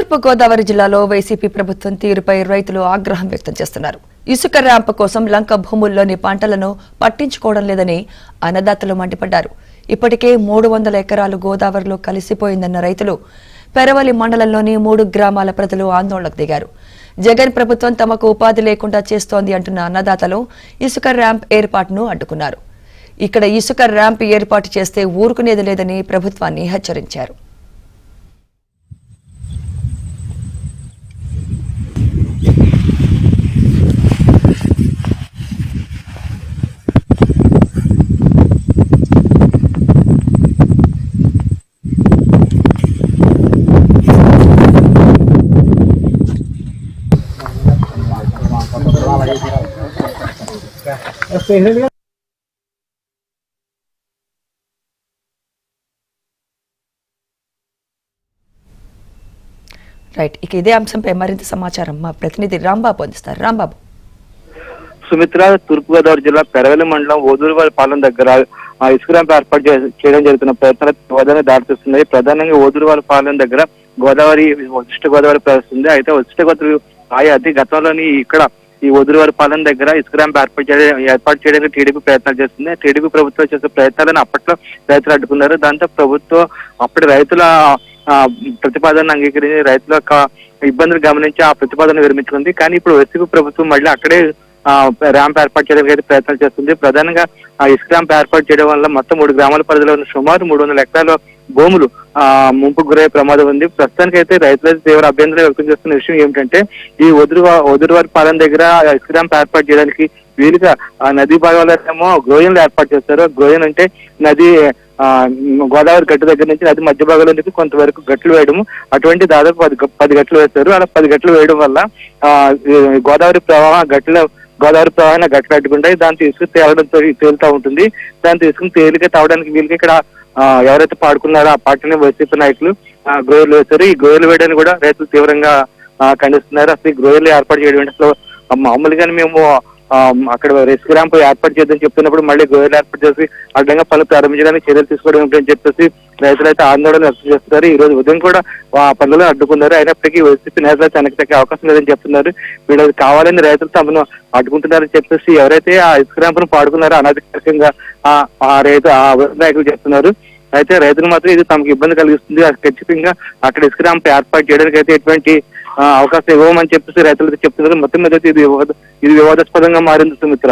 తూర్పు గోదావరి జిల్లాలో వైసీపీ ప్రభుత్వం తీరుపై రైతులు ఆగ్రహం వ్యక్తం చేస్తున్నారు. ఇసుక ర్యాంప్ కోసం లంక భూముల్లోని పంటలను పట్టించుకోవడం లేదని అన్నదాతలు మండిపడ్డారు. ఇప్పటికే 300 ఎకరాలు గోదావరిలో కలిసిపోయిందన్న రైతులు పెరవలి మండలంలోని 3 గ్రామాల ప్రజలు ఆందోళనకు దిగారు. జగన్ ప్రభుత్వం తమకు ఉపాధి లేకుండా చేస్తోంది అంటున్న అన్నదాతలు ఇసుక ర్యాంప్ ఏర్పాటును అడ్డుకున్నారు. ఇక్కడ ఇసుక ర్యాంప్ ఏర్పాటు చేస్తే ఊరుకునేది లేదని ప్రభుత్వాన్ని హెచ్చరించారు. రైట్, ఇక ఇదే అంశంపై మరింత సమాచారం మా ప్రతినిధి రాంబాబు అందిస్తారు. రాంబాబు. సుమిత్ర, తూర్పుగోదావరి జిల్లా పెరవలి మండలం ఓదూరువారి పాలెం దగ్గర ఇసుక ర్యాంప్ ఏర్పాటు చేయడం జరుగుతున్న ప్రయత్నాలు వివాదాన్ని దారితీస్తున్నాయి. ప్రధానంగా ఓదూరువారి పాలెం దగ్గర గోదావరి వశిష్ఠ గోదావరి ప్రవహిస్తుంది. అయితే వశిష్ఠ గోదావరి అతి గతంలోని ఇక్కడ ఈ ఓదూరువారి పాలెం దగ్గర ఇసుక ర్యాంప్ ఏర్పాటు చేయడానికి టీడీపీ ప్రయత్నాలు చేస్తుంది. టీడీపీ ప్రభుత్వం చేసే ప్రయత్నాలను అప్పట్లో రైతులు అడ్డుకున్నారు. దాంతో ప్రభుత్వం అప్పటి రైతుల ప్రతిపాదనను అంగీకరించి రైతుల యొక్క ఇబ్బందులు గమనించి ఆ ప్రతిపాదన విరమించుకుంది. కానీ ఇప్పుడు వైసీపీ ప్రభుత్వం మళ్ళీ అక్కడే ర్యాంప్ ఏర్పాటు చేయడానికి అయితే ప్రయత్నాలు చేస్తుంది. ప్రధానంగా ఇసుక ర్యాంప్ ఏర్పాటు చేయడం వల్ల మొత్తం 3 గ్రామాల పరిధిలో ఉన్న సుమారు 300 ఎకరాల భూములు ముంపుకు గురయ్యే ప్రమాదం ఉంది. ప్రస్తుతానికి అయితే రైతులైతే తీవ్ర అభ్యంతరం వ్యక్తం చేస్తున్న విషయం ఏమిటంటే ఈ ఓదూరువారి పాలెం దగ్గర ఇసుక ర్యాంప్ ఏర్పాటు చేయడానికి వీలుగా నదీ భాగాలేమో గ్రోయన్లు ఏర్పాటు చేస్తారు. గ్రోయన్ అంటే నది గోదావరి గట్టు దగ్గర నుంచి నది మధ్య భాగంలో నుంచి కొంతవరకు గట్లు వేయడము, అటువంటి దాదాపు 10 గట్లు వేస్తారు. అలా 10 గట్లు వేయడం వల్ల గోదావరి ప్రవాహం గట్లు అడ్డుకుంటాయి. దాంతో ఇసుక తేలుతూ ఉంటుంది. దాంతో ఇసుక తేలిక తావడానికి వీలుగా ఇక్కడ ఎవరైతే పాడుకున్నారో ఆ పార్టీని వైసీపీ నాయకులు గ్రోయర్లు వేశారు. ఈ గ్రోయర్లు వేయడానికి కూడా రైతులు తీవ్రంగా ఖండిస్తున్నారు. అసలు ఈ గ్రోయర్లు ఏర్పాటు చేయడం అసలు మామూలుగానే మేము అక్కడ ఇసుక ర్యాంప్ ఏర్పాటు చేద్దామని చెప్తున్నప్పుడు మళ్ళీ గ్రోయర్లు ఏర్పాటు చేసి అడ్డంగా పనులు ప్రారంభించడానికి చర్యలు తీసుకోవడం ఏమిటని చెప్పేసి రైతులు అయితే ఆందోళన వ్యక్తం చేస్తున్నారు. ఈ రోజు ఉదయం కూడా పనులను అడ్డుకున్నారు. అయినప్పటికీ వైసీపీ నేతలు వెనక్కి తగ్గే అవకాశం లేదని చెప్తున్నారు. వీళ్ళు కావాలని రైతులు తమను అడ్డుకుంటున్నారని చెప్పేసి ఎవరైతే ఆ ఇసుక ర్యాంపును పాడుకున్నారో అనధికారికంగా ఆ నాయకులు చెప్తున్నారు. అయితే రైతులు మాత్రం ఇది తమకు ఇబ్బంది కలిగిస్తుంది, ఖచ్చితంగా అక్కడ ఇసుక ర్యాంప్ ఏర్పాటు చేయడానికి అయితే ఎటువంటి అవకాశం ఇవ్వమని చెప్పేసి రైతులు చెప్తున్నారు. మొత్తం మీద ఇది వివాదాస్పదంగా మారింది సుమిత్ర.